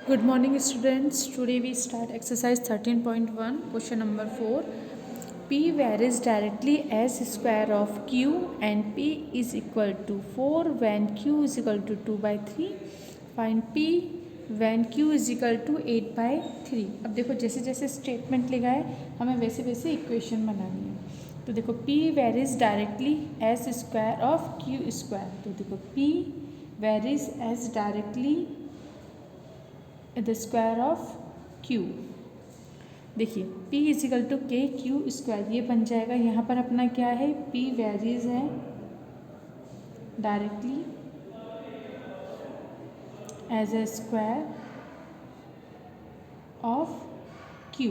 Good morning students. Today we start exercise 13.1 question number 4. P varies directly as square of Q and P is equal to 4 when Q is equal to 2 by 3. Find P when Q is equal to 8 by 3. अब देखो जैसे जैसे statement लिखा है हमें वैसे वैसे equation बनानी है। तो देखो P varies directly as square of Q square. तो देखो P varies as directly the square of Q। देखिए P is equal to k Q square ये बन जाएगा। यहाँ पर अपना क्या है, P वैरीज है directly as a square of Q।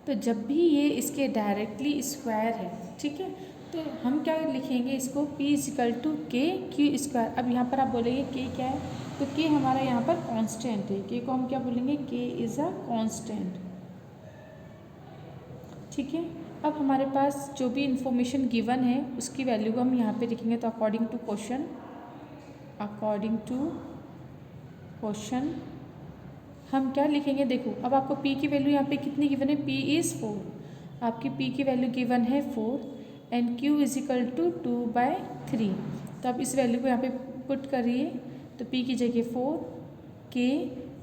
तो जब भी ये इसके डायरेक्टली स्क्वायर है, ठीक है, तो हम क्या लिखेंगे इसको, P is equal to k Q square. अब यहाँ पर आप बोलेंगे के क्या है, तो के हमारा यहाँ पर कांस्टेंट है। के को हम क्या बोलेंगे, के इज़ अ कांस्टेंट, ठीक है। अब हमारे पास जो भी इंफॉर्मेशन गिवन है उसकी वैल्यू को हम यहाँ पे लिखेंगे। तो अकॉर्डिंग टू क्वेश्चन हम क्या लिखेंगे, देखो अब आपको P की वैल्यू यहाँ पे कितनी गिवन है, P इज़ 4। आपकी P की वैल्यू गिवन है 4 and Q is equal to 2/3। तो आप इस वैल्यू को यहाँ पे पुट करिए। तो P की जगह 4, K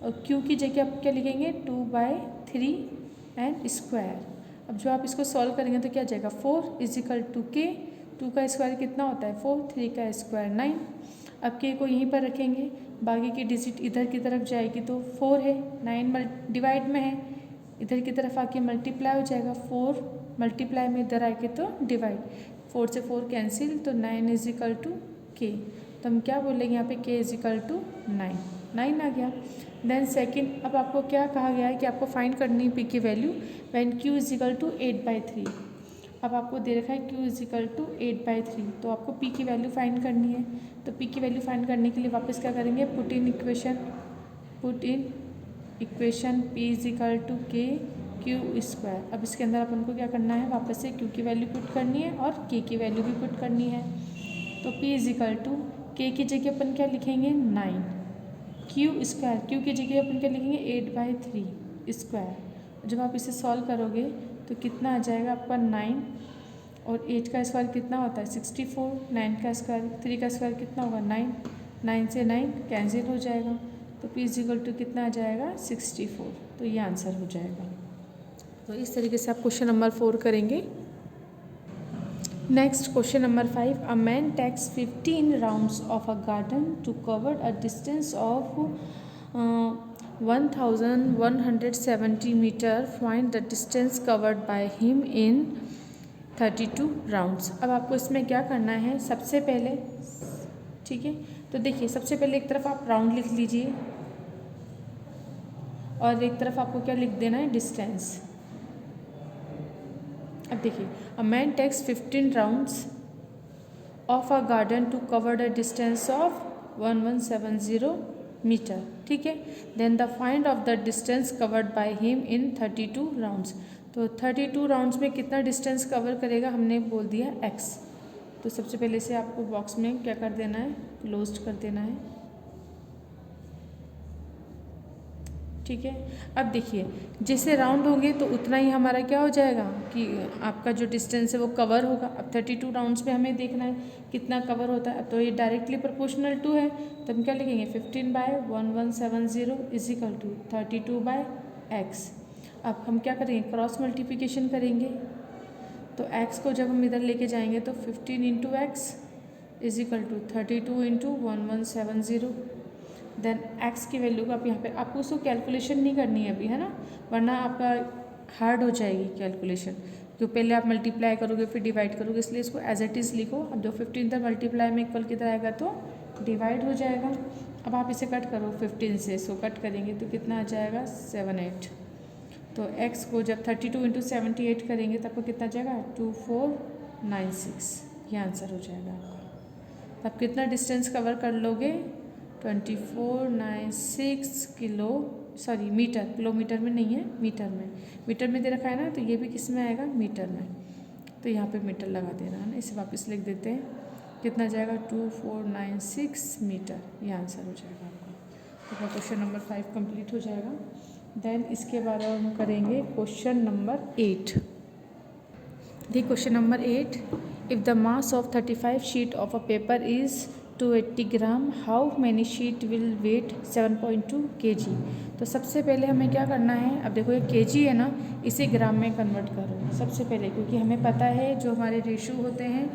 और Q की जगह आप क्या लिखेंगे, 2/3 एंड स्क्वायर। अब जो आप इसको सॉल्व करेंगे तो क्या जाएगा, 4 इज इक्वल टू के, 2 का स्क्वायर कितना होता है 4, 3 का स्क्वायर 9। अब के को यहीं पर रखेंगे, बाकी की डिजिट इधर की तरफ जाएगी तो 4 है, 9 डिवाइड में है, इधर की तरफ आके मल्टीप्लाई हो जाएगा। 4 मल्टीप्लाई में इधर आके तो डिवाइड, 4 से 4 कैंसिल, तो 9 इज इक्वल टू के। तो हम क्या बोलेंगे यहाँ पे, के इज इक्वल टू 9 आ गया। देन सेकंड, अब आपको क्या कहा गया है कि आपको फाइंड करनी है पी की value when Q is equal to 8/3। अब आपको दे रखा है क्यू इज इक्वल टू 8/3, तो आपको पी की वैल्यू फाइंड करनी है। तो पी की वैल्यू फाइंड करने के लिए वापस क्या करेंगे, put in equation P is equal to k Q square. अब इसके अंदर अपन को क्या करना है, वापस से क्यू की वैल्यू पुट करनी है और के की वैल्यू भी पुट करनी है। तो पी इज इक्वल टू के की जगह अपन क्या लिखेंगे 9, क्यू स्क्वायर, क्यू की जगह अपन क्या लिखेंगे 8/3 स्क्वायर। जब आप इसे सॉल्व करोगे तो कितना आ जाएगा आपका 9 और 8 का स्क्वायर कितना होता है 64, 9 का स्क्वायर, 3 का स्क्वायर कितना होगा 9, 9 से 9 कैंसिल हो जाएगा। तो पी इज इक्वल टू कितना आ जाएगा 64। तो ये आंसर हो जाएगा। तो इस तरीके से आप क्वेश्चन नंबर 4 करेंगे। Next question number 5, a man takes 15 rounds of a garden to cover a distance of 1170 meter. Find the distance covered by him in 32 rounds. अब आपको इसमें क्या करना है, सबसे पहले, ठीक है, तो देखिए सबसे पहले एक तरफ आप राउंड लिख लीजिए और एक तरफ आपको क्या लिख देना है, डिस्टेंस। अब देखिए, a man takes 15 rounds of a garden to cover the distance of 1170 meter, ठीक है। Then the find of the distance covered by him in 32 rounds. तो 32 राउंड्स में कितना डिस्टेंस कवर करेगा, हमने बोल दिया x। तो सबसे पहले से आपको बॉक्स में क्या कर देना है, क्लोज कर देना है, ठीक है। अब देखिए जैसे राउंड होंगे तो उतना ही हमारा क्या हो जाएगा कि आपका जो डिस्टेंस है वो कवर होगा। अब 32 राउंड्स में हमें देखना है कितना कवर होता है। अब तो ये डायरेक्टली प्रोपोर्शनल टू है, तो हम क्या लिखेंगे 15/1170 इज इक्वल टू 32/x। अब हम क्या करेंगे, क्रॉस मल्टीप्लिकेशन करेंगे। तो x को जब हम इधर लेके जाएंगे तो 15 × x is equal to 32 × 1170। Then x की वैल्यू को आप यहाँ पे, आपको उसको कैलकुलेशन नहीं करनी है अभी, है ना, वरना आपका हार्ड हो जाएगी कैलकुलेशन। तो पहले आप मल्टीप्लाई करोगे फिर डिवाइड करोगे, इसलिए इसको एज इट इज़ लिखो। अब जो 15 तक मल्टीप्लाई में इक्वल किधर आएगा तो डिवाइड हो जाएगा। अब आप इसे कट करो 15 से, इसको कट करेंगे तो कितना आ जाएगा 78। तो x को जब 32 × 78 करेंगे तो आपको कितना जाएगा 2496। ये आंसर हो जाएगा आपका। तब कितना डिस्टेंस कवर कर लोगे 2496 मीटर, किलोमीटर में नहीं है, मीटर में दे रखा है ना, तो ये भी किस में आएगा, मीटर में। तो यहाँ पे मीटर लगा देना है ना, इसे वापस लिख देते हैं, कितना जाएगा 2496 मीटर। ये आंसर हो जाएगा आपका। तो क्वेश्चन नंबर 5 कंप्लीट हो जाएगा। देन इसके बाद हम करेंगे क्वेश्चन नंबर 8। देखिए question number 8, if the mass of 35 sheet of a paper is 280 gram, how many sheet will weigh 7.2 kg। तो सबसे पहले हमें क्या करना है, अब देखो ये kg है ना, इसे ग्राम में कन्वर्ट करो सबसे पहले, क्योंकि हमें पता है जो हमारे रेशो होते हैं,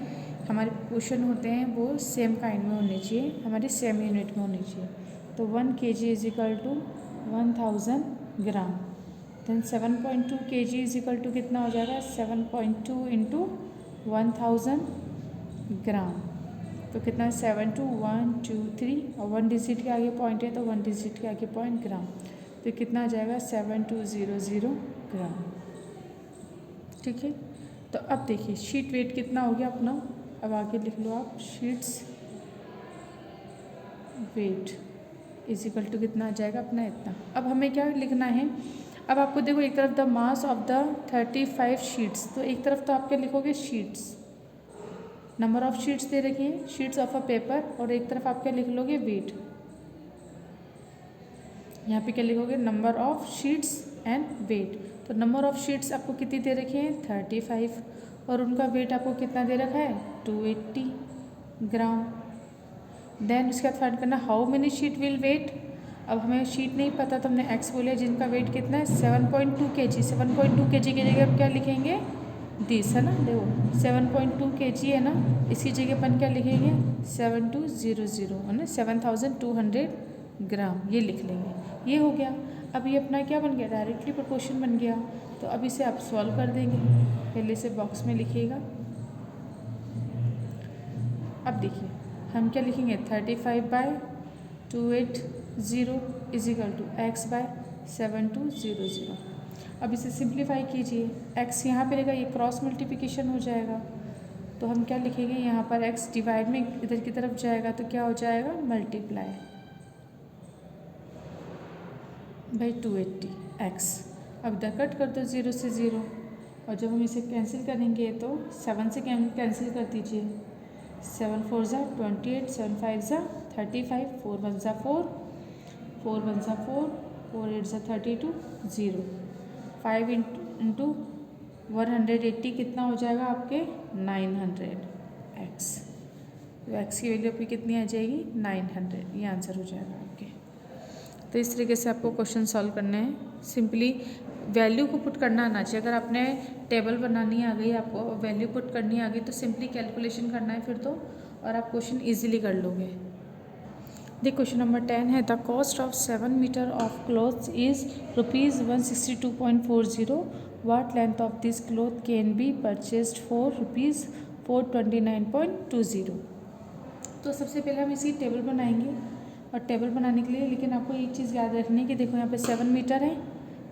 हमारे पोर्शन होते हैं, वो सेम काइंड में होने चाहिए, हमारी सेम यूनिट में होनी चाहिए। तो 1 kg is equal to 1000 gram. Then 7.2 kg is equal to कितना हो जाएगा, 7.2 इंटू 1000 ग्राम। तो कितना, 7 2 1 2 3 और 1 डिजिट के आगे पॉइंट है तो 1 डिजिट के आगे पॉइंट ग्राम। तो कितना आ जाएगा, 7200 ग्राम। ठीक है, तो अब देखिए शीट वेट कितना हो गया अपना, अब आगे लिख लो आप, sheets weight is equal to कितना आ जाएगा अपना इतना। अब हमें क्या लिखना है, अब आपको देखो एक तरफ the mass of the 35 sheets, तो एक तरफ तो आप क्या लिखोगे, शीट्स, नंबर ऑफ शीट्स दे रखी है, शीट्स ऑफ अ पेपर, और एक तरफ आप क्या लिख लोगे, वेट। यहाँ पे क्या लिखोगे, number of sheets and weight. तो नंबर ऑफ शीट्स आपको कितनी दे रखी है, 35, और उनका वेट आपको कितना दे रखा है, 280 ग्राम। देन उसके बाद फाइंड करना how many sheet will weigh. अब हमें शीट नहीं पता तो हमने एक्स बोले, जिनका वेट कितना है, 7.2 kg। 7.2 kg की जगह आप क्या लिखेंगे, दिस है ना, देखो 7.2 kg है ना, इसकी जगह अपन क्या लिखेंगे, 7200 है ना, 7200 ग्राम, ये लिख लेंगे। ये हो गया। अब ये अपना क्या बन गया, डायरेक्टली प्रोपोर्शन बन गया। तो अब इसे आप सॉल्व कर देंगे, पहले से बॉक्स में लिखिएगा। अब देखिए हम क्या लिखेंगे, 35/280 is equal to x by 7200। अब इसे सिंप्लीफाई कीजिए, एक्स यहाँ पे रहेगा, ये क्रॉस मल्टीप्लिकेशन हो जाएगा। तो हम क्या लिखेंगे, यहाँ पर एक्स डिवाइड में इधर की तरफ जाएगा तो क्या हो जाएगा, मल्टीप्लाई बाई 280 एक्स। अब इधर कट कर दो 0 से 0, और जब हम इसे कैंसिल करेंगे तो 7 से कैंसिल कर दीजिए, 7 4 ज़ा 28, 7 5 ज़ा 35, 4 1 ज़ा 4, 4 1 ज़ा 4, 4 8 ज़ा 32, 0, 5 इंटू 180 कितना हो जाएगा आपके, 900 एक्स। तो एक्स की वैल्यू आपकी कितनी आ जाएगी, 900, ये आंसर हो जाएगा आपके। तो इस तरीके से आपको क्वेश्चन सॉल्व करने हैं। सिंपली वैल्यू को पुट करना आना चाहिए। अगर आपने टेबल बनानी आ गई, आपको वैल्यू पुट करनी आ गई, तो सिंपली कैलकुलेशन करना है फिर तो, और आप क्वेश्चन इजीली कर लोगे। देखिए क्वेश्चन नंबर 10 है, the cost of 7 meter of cloths is ₹162.40। What length of this cloth can be purchased for ₹429.20। तो सबसे पहले हम इसी टेबल बनाएंगे, और टेबल बनाने के लिए लेकिन आपको एक चीज़ याद रखनी है कि देखो यहाँ पे 7 मीटर है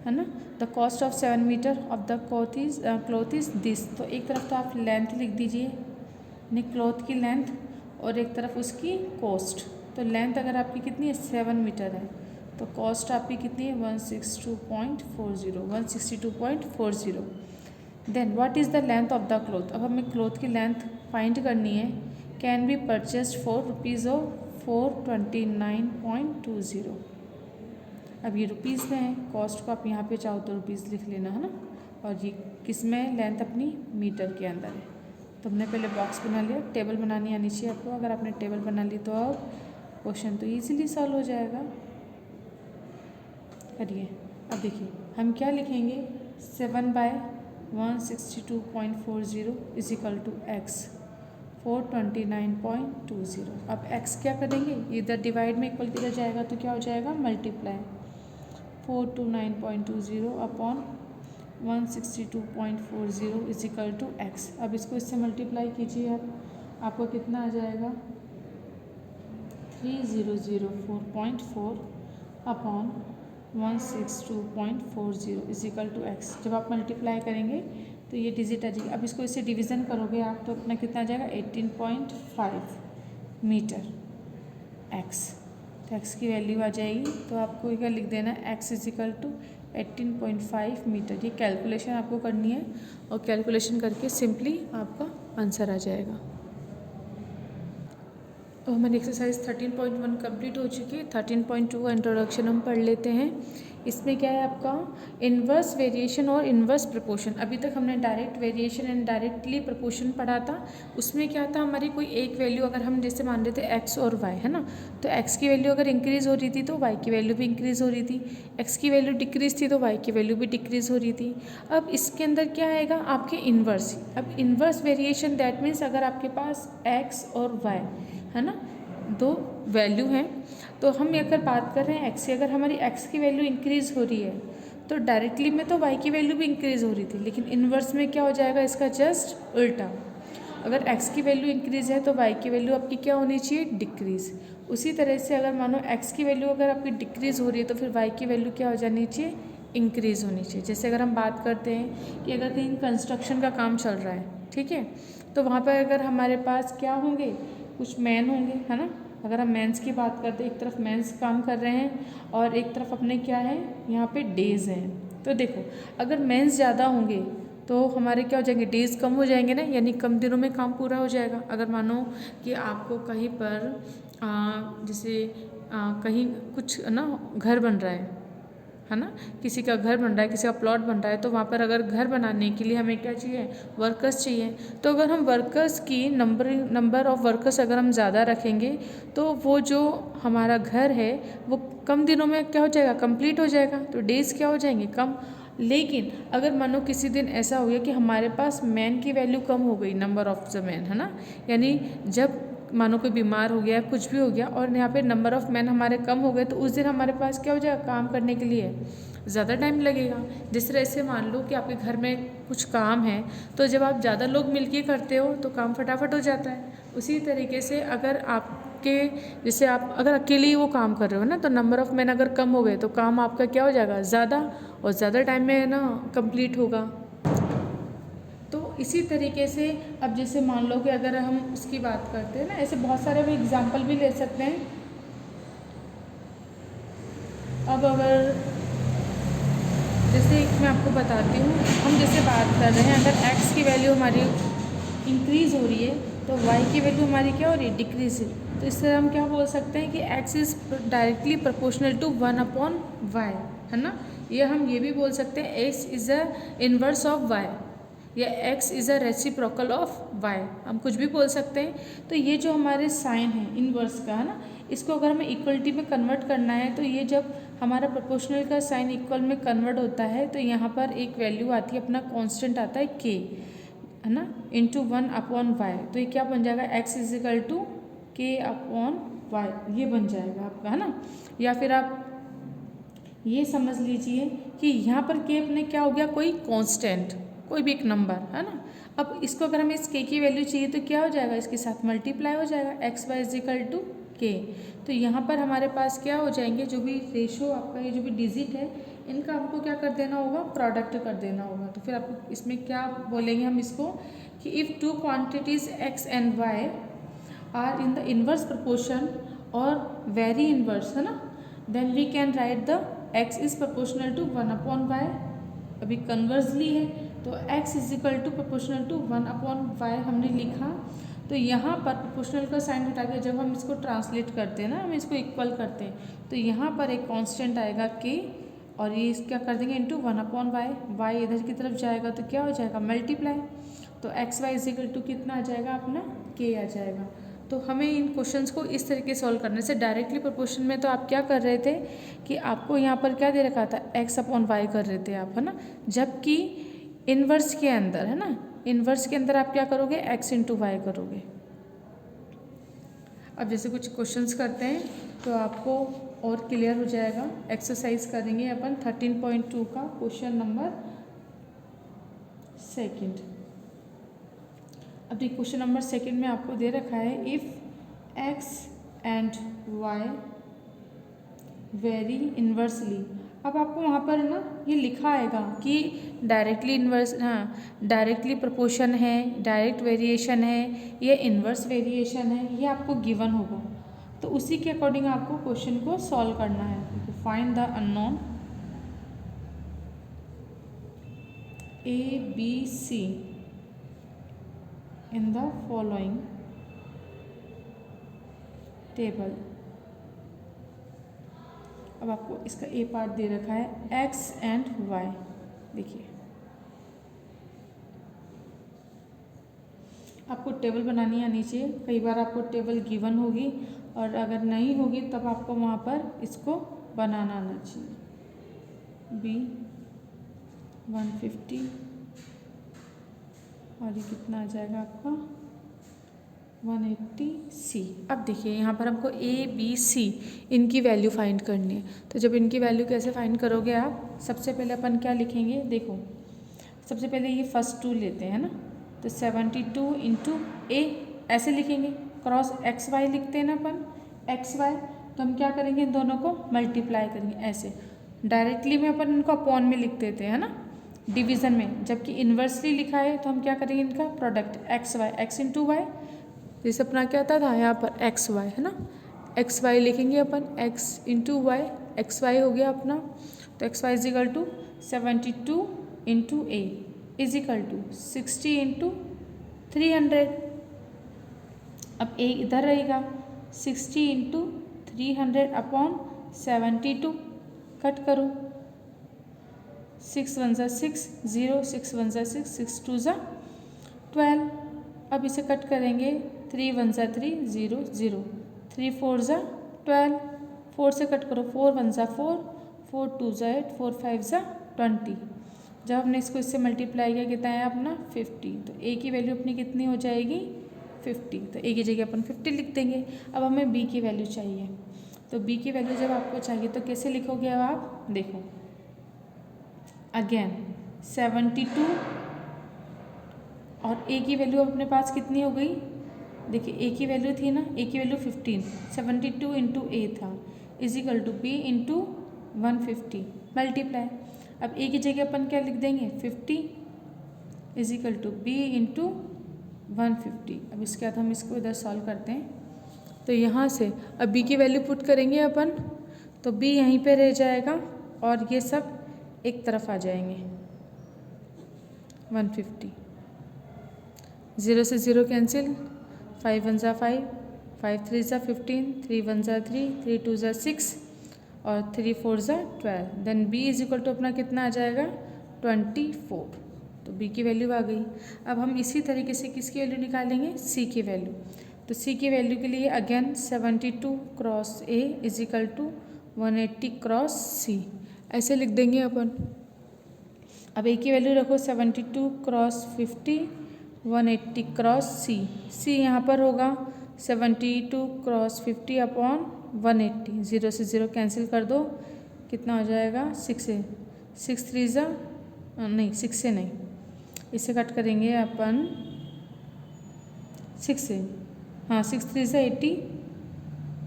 ना, the cost of 7 meter of the cloth is this. तो एक तरफ तो आप लेंथ लिख दीजिए, यानी क्लॉथ की लेंथ, और एक तरफ उसकी कॉस्ट। तो लेंथ अगर आपकी कितनी है, 7 मीटर है, तो कॉस्ट आपकी कितनी है, 162.40। Then what is the length of the cloth. अब हमें क्लॉथ की लेंथ फाइंड करनी है। Can be purchased for ₹429.20। अब ये रुपीज़ में है, कॉस्ट को आप यहाँ पे चाहो तो रुपीज़ लिख लेना है ना, और ये किस में, लेंथ अपनी मीटर के अंदर है। तो हमने पहले बॉक्स बना लिया, टेबल बनानी आनी चाहिए आपको। अगर आपने टेबल बना ली तो अब क्वेश्चन तो इजीली सॉल्व हो जाएगा। करिए, अब देखिए हम क्या लिखेंगे, 7/162.40 इज इक्वल टू एक्स 429.20। अब x क्या करेंगे, इधर डिवाइड में इक्वल किधर जाएगा तो क्या हो जाएगा, multiply 429.20 upon 162.40 is equal to x. अब इसको इससे मल्टीप्लाई कीजिए आप, आपको कितना आ जाएगा, 3004.4 upon 162.40 is equal to x. जब आप मल्टीप्लाई करेंगे तो ये डिजिट आ जाएगी। अब इसको इससे डिवीज़न करोगे आप तो अपना कितना आ जाएगा, 18.5 मीटर एक्स। तो एक्स की वैल्यू आ जाएगी, तो आपको क्या लिख देना है, x is equal to 18.5 meter. ये कैलकुलेशन आपको करनी है, और कैलकुलेशन करके सिंपली आपका आंसर आ जाएगा। तो हमारी एक्सरसाइज 13.1 कंप्लीट हो चुकी है। 13.2 का इंट्रोडक्शन हम पढ़ लेते हैं। इसमें क्या है आपका इन्वर्स वेरिएशन और इन्वर्स प्रपोर्शन। अभी तक हमने direct variation and directly proportion पढ़ा था। उसमें क्या था, हमारी कोई एक वैल्यू अगर हम जैसे मान रहे थे एक्स और वाई, है ना, तो एक्स की वैल्यू अगर इंक्रीज़ हो रही थी तो वाई की वैल्यू भी इंक्रीज़ हो रही थी, एक्स की वैल्यू डिक्रीज़ थी तो वाई की वैल्यू भी डिक्रीज़ हो रही थी। अब इसके अंदर क्या आएगा आपके इन्वर्स। अब इन्वर्स वेरिएशन दैट मीन्स अगर आपके पास एक्स और वाई है ना, दो वैल्यू हैं, तो हम अगर बात कर रहे हैं एक्स की, अगर हमारी एक्स की वैल्यू इंक्रीज़ हो रही है तो डायरेक्टली में तो वाई की वैल्यू भी इंक्रीज़ हो रही थी, लेकिन इन्वर्स में क्या हो जाएगा इसका जस्ट उल्टा। अगर एक्स की वैल्यू इंक्रीज़ है तो वाई की वैल्यू आपकी क्या होनी चाहिए, डिक्रीज़। उसी तरह से अगर मानो एक्स की वैल्यू अगर आपकी डिक्रीज़ हो रही है तो फिर वाई की वैल्यू क्या हो जानी चाहिए, इंक्रीज़ होनी चाहिए। जैसे अगर हम बात करते हैं कि अगर कहीं कंस्ट्रक्शन का काम चल रहा है, ठीक है, तो वहाँ पर अगर हमारे पास क्या होंगे, कुछ मैन होंगे, है ना। अगर हम मेंस की बात करते हैं, एक तरफ मेंस काम कर रहे हैं और एक तरफ अपने क्या है यहाँ पे डेज हैं। तो देखो अगर मेंस ज़्यादा होंगे तो हमारे क्या हो जाएंगे, डेज कम हो जाएंगे ना, यानी कम दिनों में काम पूरा हो जाएगा। अगर मानो कि आपको कहीं पर जैसे कहीं कुछ ना घर बन रहा है ना, किसी का घर बन रहा है, किसी का प्लॉट बन रहा है, तो वहाँ पर अगर घर बनाने के लिए हमें क्या चाहिए, वर्कर्स चाहिए। तो अगर हम वर्कर्स की नंबर ऑफ वर्कर्स अगर हम ज़्यादा रखेंगे तो वो जो हमारा घर है वो कम दिनों में क्या हो जाएगा, कंप्लीट हो जाएगा, तो डेज क्या हो जाएंगे, कम। लेकिन अगर मानो किसी दिन ऐसा हो गया कि हमारे पास मैन की वैल्यू कम हो गई, नंबर ऑफ द मैन, है ना, यानी जब मानो कोई बीमार हो गया, कुछ भी हो गया और यहाँ पे नंबर ऑफ़ मैन हमारे कम हो गए, तो उस दिन हमारे पास क्या हो जाएगा, काम करने के लिए ज़्यादा टाइम लगेगा। जिस तरह से मान लो कि आपके घर में कुछ काम है, तो जब आप ज़्यादा लोग मिलके करते हो तो काम फटाफट हो जाता है। उसी तरीके से अगर आपके जैसे आप अगर अकेले ही वो काम कर रहे हो ना, तो नंबर ऑफ़ मैन अगर कम हो गए तो काम आपका क्या हो जाएगा, ज़्यादा, और ज़्यादा टाइम में ना कंप्लीट होगा। तो इसी तरीके से अब जैसे मान लो कि अगर हम उसकी बात करते हैं ना, ऐसे बहुत सारे हम एग्जाम्पल भी ले सकते हैं। अब अगर जैसे मैं आपको बताती हूँ, हम जैसे बात कर रहे हैं अगर x की वैल्यू हमारी इंक्रीज़ हो रही है तो y की वैल्यू हमारी क्या हो रही है, डिक्रीज़ है। तो इससे हम क्या बोल सकते हैं कि x is directly proportional to 1/y, है ना। या हम ये भी बोल सकते हैं x is a inverse of y, या x is a reciprocal of y, हम कुछ भी बोल सकते हैं। तो ये जो हमारे साइन है इन्वर्स का, है ना, इसको अगर हमें इक्वलिटी में कन्वर्ट करना है, तो ये जब हमारा प्रोपोर्शनल का साइन इक्वल में कन्वर्ट होता है तो यहाँ पर एक वैल्यू आती है, अपना कांस्टेंट आता है k, है ना, इंटू 1/y। तो ये क्या बन जाएगा, x is equal to k/y, ये बन जाएगा आपका, है ना। या फिर आप ये समझ लीजिए कि यहाँ पर k अपने क्या हो गया, कोई कांस्टेंट, कोई भी एक नंबर, है ना। अब इसको अगर हमें इस k की वैल्यू चाहिए तो क्या हो जाएगा, इसके साथ मल्टीप्लाई हो जाएगा, xy is equal to k। तो यहाँ पर हमारे पास क्या हो जाएंगे, जो भी रेशो आपका ये जो भी डिजिट है इनका हमको क्या कर देना होगा, प्रोडक्ट कर देना होगा। तो फिर आपको इसमें क्या बोलेंगे हम इसको कि if two quantities x and y are in the inverse proportion और वेरी इन्वर्स, है ना, then we can write the x is proportional to 1/y। अभी कन्वर्सली है तो x is equal to proportional to 1/y हमने लिखा। तो यहाँ पर प्रोपोर्शनल का साइन हटा के जब हम इसको ट्रांसलेट करते हैं ना, हम इसको इक्वल करते हैं, तो यहाँ पर एक कांस्टेंट आएगा k, और ये क्या कर देंगे इंटू 1/y, y इधर की तरफ जाएगा तो क्या हो जाएगा, मल्टीप्लाई। तो xy इज इक्वल टू कितना आ जाएगा, अपना k आ जाएगा। तो हमें इन क्वेश्चंस को इस तरीके सॉल्व करने से, डायरेक्टली प्रोपोर्शन में तो आप क्या कर रहे थे कि आपको यहाँ पर क्या दे रखा था, x/y कर रहे थे आप, है ना, जबकि इन्वर्स के अंदर, है ना, इन्वर्स के अंदर आप क्या करोगे, x इंटू वाई करोगे। अब जैसे कुछ क्वेश्चंस करते हैं तो आपको और क्लियर हो जाएगा। एक्सरसाइज करेंगे अपन 13.2 का क्वेश्चन नंबर 2। अब देखिए क्वेश्चन नंबर 2 में आपको दे रखा है if x and y very inversely. अब आपको वहाँ पर ना ये लिखा आएगा कि डायरेक्टली इन्वर्स, हाँ, डायरेक्टली प्रोपोर्शन है, डायरेक्ट वेरिएशन है, ये इन्वर्स वेरिएशन है, ये आपको गिवन होगा। तो उसी के अकॉर्डिंग आपको क्वेश्चन को सॉल्व करना है। Find the unknown ABC in the following table. अब आपको इसका ए पार्ट दे रखा है एक्स एंड वाई। देखिए आपको टेबल बनानी आनी चाहिए। कई बार आपको टेबल गिवन होगी और अगर नहीं होगी तब आपको वहाँ पर इसको बनाना आना चाहिए। बी 150 और ये कितना आ जाएगा आपका 180 सी। अब देखिए यहाँ पर हमको ए बी सी इनकी वैल्यू फाइंड करनी है। तो जब इनकी वैल्यू कैसे फाइंड करोगे आप, सबसे पहले अपन क्या लिखेंगे, देखो सबसे पहले ये फर्स्ट टू लेते हैं ना, तो 72 इंटू ए ऐसे लिखेंगे, क्रॉस एक्स वाई लिखते हैं ना अपन, एक्स वाई। तो हम क्या करेंगे, इन दोनों को मल्टीप्लाई करेंगे ऐसे। डायरेक्टली में अपन इनको अपॉन में लिख देते हैं ना डिवीज़न में, जबकि इन्वर्सली लिखा है तो हम क्या करेंगे, इनका product x y, x into y. जैसे अपना क्या आता था यहाँ पर एक्स वाई है ना, एक्स वाई लिखेंगे अपन, x into y, x y हो गया अपना। तो x y is equal to 72 into a is equal to 60 into 300। अब ए इधर रहेगा, 60 इंटू 300 अपॉन 72। कट करो, 6 1 6 0, 6 1 6, 6 2 12। अब इसे कट करेंगे, 3 1 3 0 0, 3 4 12। 4 से कट करो, 4 1 4, 4 2 8, 4 5 20। जब हमने इसको इससे मल्टीप्लाई किया कितना है अपना 50। तो ए की वैल्यू अपनी कितनी हो जाएगी 50। तो ए की जगह अपन 50 लिख देंगे। अब हमें बी की वैल्यू चाहिए, तो बी की वैल्यू जब आपको चाहिए तो कैसे लिखोगे अब आप, देखो अगेन 72 और ए की वैल्यू अपने पास कितनी हो गई, देखिए ए की वैल्यू थी ना, ए की वैल्यू 15, 72 इंटू ए था is equal to b into 150 multiply. अब ए की जगह अपन क्या लिख देंगे 50 is equal to b into 150। अब इसके बाद हम इसको इधर सॉल्व करते हैं। तो यहाँ से अब बी की वैल्यू पुट करेंगे अपन, तो बी यहीं पे रह जाएगा और ये सब एक तरफ आ जाएंगे। 150, 0 से 0 कैंसिल, 5 1 5, 5 3 15, 3 1 3, 3 2 6 और 3 4 12। Then b is equal to अपना कितना आ जाएगा 24। तो बी की वैल्यू आ गई। अब हम इसी तरीके से किसकी वैल्यू निकालेंगे, सी की वैल्यू। तो सी की वैल्यू के लिए again 72 cross a is equal to 180 cross c, ऐसे लिख देंगे अपन। अब ए की वैल्यू रखो 72 क्रॉस 50, 180 क्रॉस सी। सी यहाँ पर होगा 72 क्रॉस 50 अपॉन 180। 0 से 0 कैंसिल कर दो, कितना हो जाएगा 6 से 6 3 नहीं 6 से नहीं, इसे कट करेंगे अपन 6 से, हाँ 6 3 80,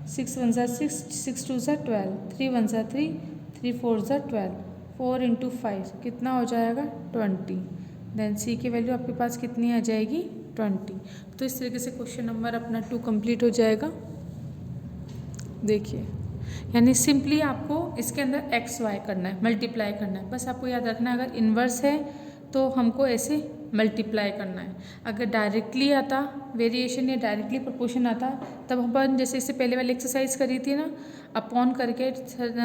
6 1 6, 6 2 12, 3 1 3, 3 4 12, 4 इंटू 5 कितना हो जाएगा 20। देन सी की वैल्यू आपके पास कितनी आ जाएगी 20। तो इस तरीके से क्वेश्चन नंबर अपना 2 कंप्लीट हो जाएगा। देखिए यानी सिंपली आपको इसके अंदर एक्स वाई करना है, मल्टीप्लाई करना है। बस आपको याद रखना है अगर इन्वर्स है तो हमको ऐसे मल्टीप्लाई करना है। अगर डायरेक्टली आता वेरिएशन या डायरेक्टली प्रोपोर्शन आता तब अपन जैसे इससे पहले वाली एक्सरसाइज करी थी ना, अपॉन करके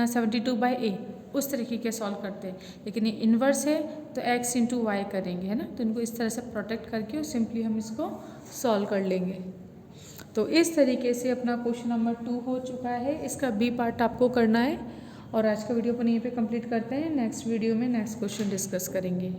72 बाई ए, उस तरीके के सॉल्व करते हैं। लेकिन ये इन्वर्स है तो एक्स इंटू वाई करेंगे, है ना। तो इनको इस तरह से प्रोटेक्ट करके और सिंपली हम इसको सॉल्व कर लेंगे। तो इस तरीके से अपना क्वेश्चन नंबर 2 हो चुका है। इसका बी पार्ट आपको करना है। और आज का वीडियो अपन यहीं पे कंप्लीट करते हैं। नेक्स्ट वीडियो में नेक्स्ट क्वेश्चन डिस्कस करेंगे।